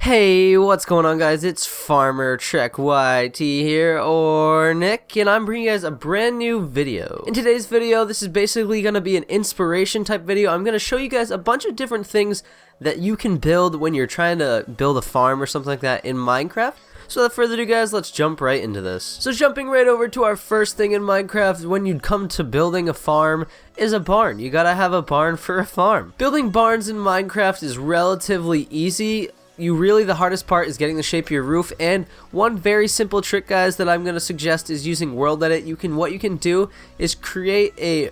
Hey, what's going on, guys? It's Farmer Trek YT here, or Nick, and I'm bringing you guys a brand new video. In today's video, this is basically going to be an inspiration type video. I'm going to show you guys a bunch of different things that you can build when you're trying to build a farm or something like that in Minecraft. So without further ado, guys, let's jump right into this. So jumping right over to our first thing in Minecraft when you come to building a farm is a barn. You gotta have a barn for a farm. Building barns in Minecraft is relatively easy. The hardest part is getting the shape of your roof, and one very simple trick, guys, that I'm going to suggest is using World Edit. What you can do is create a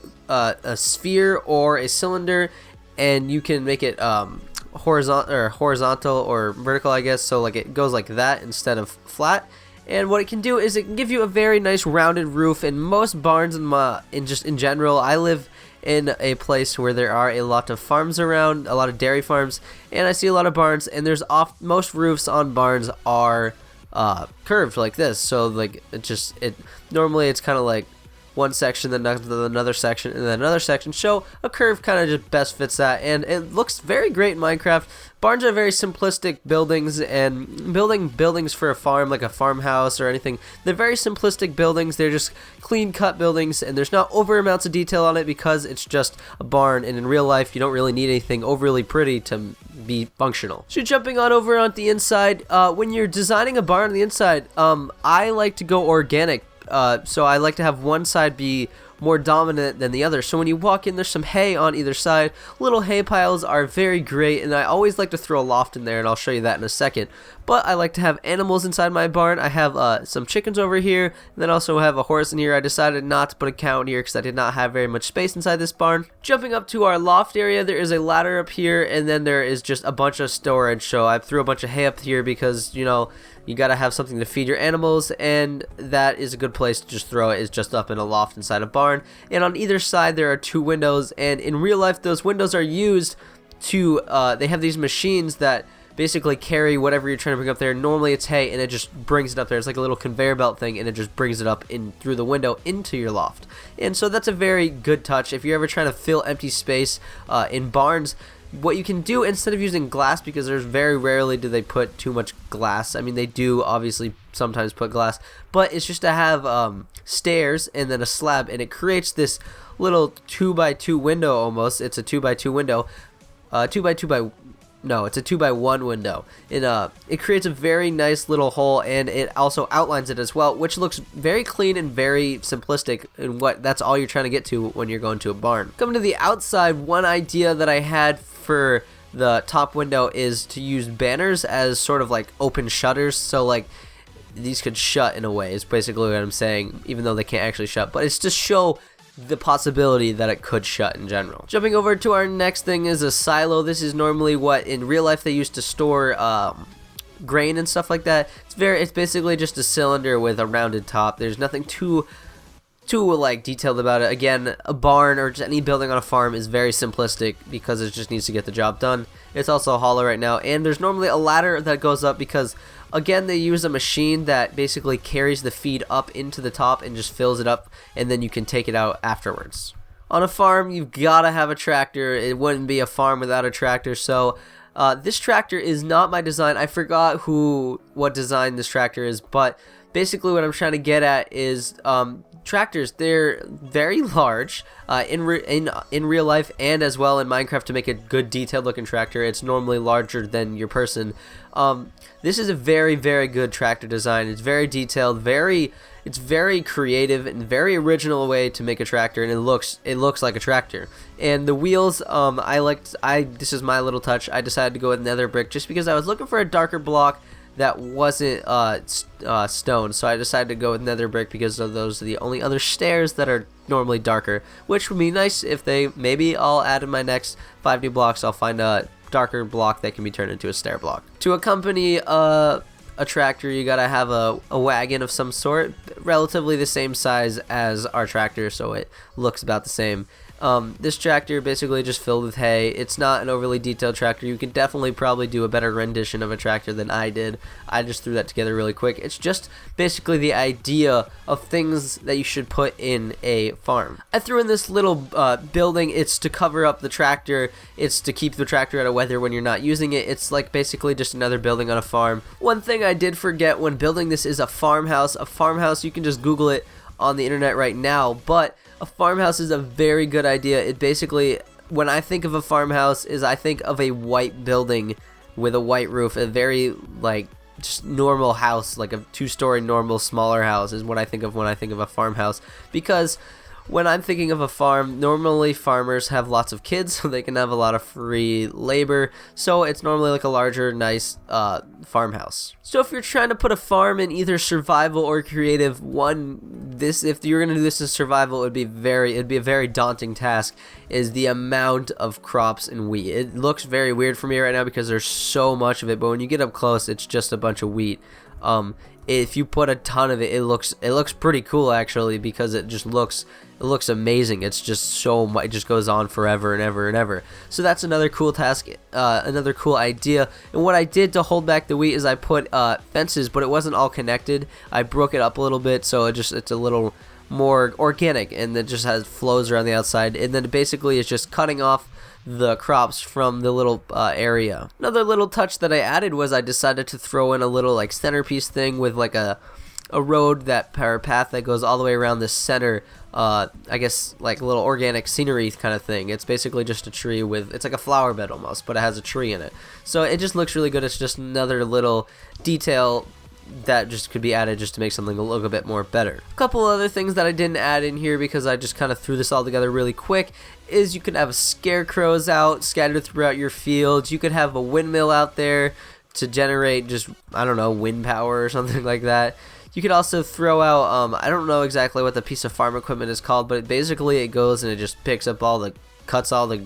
sphere or a cylinder, and you can make it horizontal or vertical, I guess, so like it goes like that instead of flat. And what it can do is it can give you a very nice rounded roof. In most barns in general, I live in a place where there are a lot of farms around, a lot of dairy farms, and I see a lot of barns, and most roofs on barns are curved like this. So like normally it's kind of like one section, then another section, and then another section. So a curve kind of just best fits that, and it looks very great in Minecraft. Barns are very simplistic buildings, and building buildings for a farm, like a farmhouse or anything, they're very simplistic buildings. They're just clean-cut buildings, and there's not over amounts of detail on it because it's just a barn, and in real life, you don't really need anything overly pretty to be functional. So jumping on over on the inside, when you're designing a barn on the inside, I like to go organic. So I like to have one side be more dominant than the other. So when you walk in, there's some hay on either side. Little hay piles are very great, and I always like to throw a loft in there, and I'll show you that in a second. But I like to have animals inside my barn. I have some chickens over here, and then also have a horse in here. I decided not to put a cow in here because I did not have very much space inside this barn. Jumping up to our loft area, there is a ladder up here, and then there is just a bunch of storage. So I threw a bunch of hay up here because, you know, you gotta have something to feed your animals, and that is a good place to just throw it, is just up in a loft inside a barn. And on either side there are two windows, and in real life those windows are used to, they have these machines that basically carry whatever you're trying to bring up there. Normally it's hay, and it just brings it up there. It's like a little conveyor belt thing, and it just brings it up in through the window into your loft. And so that's a very good touch if you're ever trying to fill empty space in barns. What you can do, instead of using glass, because there's very rarely do they put too much glass. I mean, they do obviously sometimes put glass, but it's just to have stairs and then a slab, and it creates this little 2x2 window almost. It's a 2x2 window, it's a 2x1 window. It creates a very nice little hole, and it also outlines it as well, which looks very clean and very simplistic, and that's all you're trying to get to when you're going to a barn. Coming to the outside, one idea that I had for the top window is to use banners as sort of like open shutters, so like these could shut in a way, is basically what I'm saying, even though they can't actually shut, but it's to show the possibility that it could shut in general. Jumping over to our next thing is a silo. This is normally what in real life they used to store grain and stuff like that. It's basically just a cylinder with a rounded top. There's nothing too like detailed about it. Again, a barn or just any building on a farm is very simplistic because it just needs to get the job done. It's also hollow right now, and there's normally a ladder that goes up because, again, they use a machine that basically carries the feed up into the top and just fills it up, and then you can take it out afterwards. On a farm, you've got to have a tractor. It wouldn't be a farm without a tractor. So this tractor is not my design. I forgot what design this tractor is, but basically what I'm trying to get at is tractors, they're very large in real life and as well in Minecraft. To make a good detailed looking tractor, it's normally larger than your person. This is a very, very good tractor design. It's very detailed, it's very creative and very original way to make a tractor, and it looks like a tractor. And the wheels, this is my little touch. I decided to go with nether brick just because I was looking for a darker block that wasn't stone, so I decided to go with nether brick because those are the only other stairs that are normally darker, which would be nice if maybe I'll add in my next 5 new blocks, I'll find a darker block that can be turned into a stair block. To accompany a tractor, you gotta have a wagon of some sort, relatively the same size as our tractor, so it looks about the same. This tractor basically just filled with hay. It's not an overly detailed tractor. You can definitely probably do a better rendition of a tractor than I did. I just threw that together really quick. It's just basically the idea of things that you should put in a farm. I threw in this little building. It's to cover up the tractor. It's to keep the tractor out of weather when you're not using it. It's like basically just another building on a farm. One thing I did forget when building this is a farmhouse. A farmhouse, you can just Google it on the internet right now, but a farmhouse is a very good idea. It basically, when I think of a farmhouse, is I think of a white building with a white roof, a very like just normal house, like a 2-story normal smaller house is what I think of when I think of a farmhouse. Because when I'm thinking of a farm, normally farmers have lots of kids, so they can have a lot of free labor. So it's normally like a larger, nice farmhouse. So if you're trying to put a farm in either survival or creative, if you're gonna do this in survival, it'd be a very daunting task. Is the amount of crops and wheat. It looks very weird for me right now because there's so much of it, but when you get up close, it's just a bunch of wheat. If you put a ton of it, it looks pretty cool actually, because it looks amazing. It's just so much, it just goes on forever and ever and ever. So that's another cool task, another cool idea. And what I did to hold back the wheat is I put fences, but it wasn't all connected. I broke it up a little bit, so it's a little more organic, and it just has flows around the outside. And then basically it's just cutting off the crops from the little area. Another little touch that I added was I decided to throw in a little like centerpiece thing with like a road or path that goes all the way around the center. I guess like a little organic scenery kind of thing. It's basically just a tree it's like a flower bed almost, but it has a tree in it. So it just looks really good. It's just another little detail that just could be added just to make something look a bit more better. A couple other things that I didn't add in here because I just kind of threw this all together really quick is you could have scarecrows out scattered throughout your fields. You could have a windmill out there to generate just, I don't know, wind power or something like that. You could also throw out, I don't know exactly what the piece of farm equipment is called, but basically it goes and it just picks up cuts all the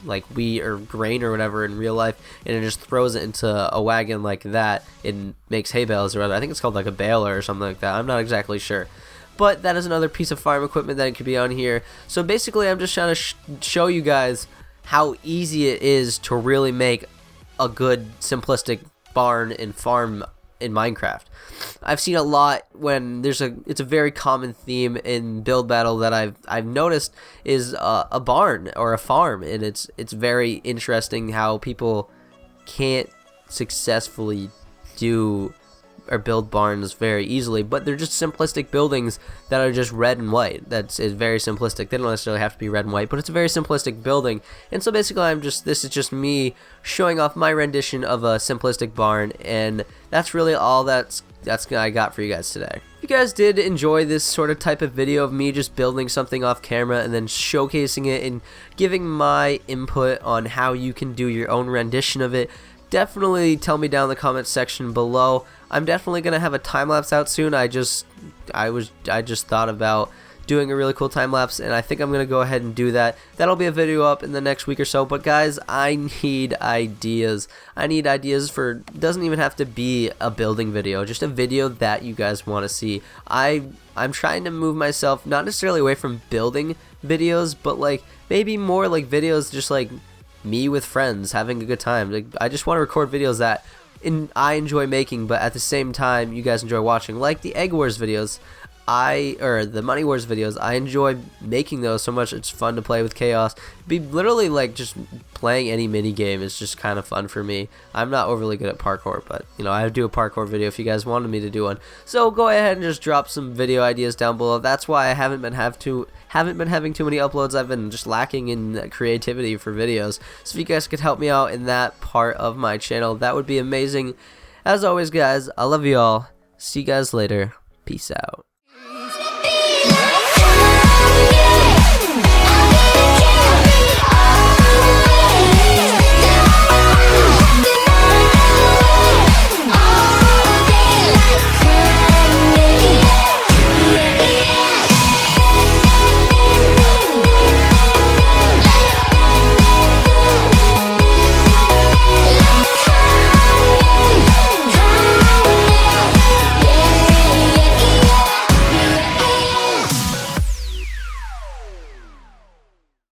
like wheat or grain or whatever in real life, and it just throws it into a wagon like that. It makes hay bales or whatever. I think it's called like a baler or something like that. I'm not exactly sure. But that is another piece of farm equipment that could be on here. So basically I'm just trying to show you guys how easy it is to really make a good simplistic barn and farm in Minecraft. I've seen a lot when it's a very common theme in build battle that I've noticed is a barn or a farm, and it's very interesting how people can't successfully do or build barns very easily, but they're just simplistic buildings that are just red and white. Is very simplistic. They don't necessarily have to be red and white, but it's a very simplistic building. And so basically this is just me showing off my rendition of a simplistic barn, and that's really all that's I got for you guys today. If you guys did enjoy this sort of type of video of me just building something off camera and then showcasing it and giving my input on how you can do your own rendition of it, definitely tell me down in the comments section below. I'm definitely gonna have a time lapse out soon. I just thought about doing a really cool time lapse, and I think I'm gonna go ahead and do that. That'll be a video up in the next week or so. But guys, I need ideas. I need ideas for, doesn't even have to be a building video, just a video that you guys want to see. I'm trying to move myself not necessarily away from building videos, but like maybe more like videos just like me with friends having a good time. Like, I just want to record videos that I enjoy making, but at the same time you guys enjoy watching, like the Egg Wars videos, or the Money Wars videos. I enjoy making those so much. It's fun to play with chaos. Be literally like just playing any mini game is just kind of fun for me. I'm not overly good at parkour, but you know, I do a parkour video if you guys wanted me to do one. So go ahead and just drop some video ideas down below. That's why I haven't been having too many uploads. I've been just lacking in creativity for videos. So if you guys could help me out in that part of my channel, that would be amazing. As always, guys, I love you all. See you guys later. Peace out.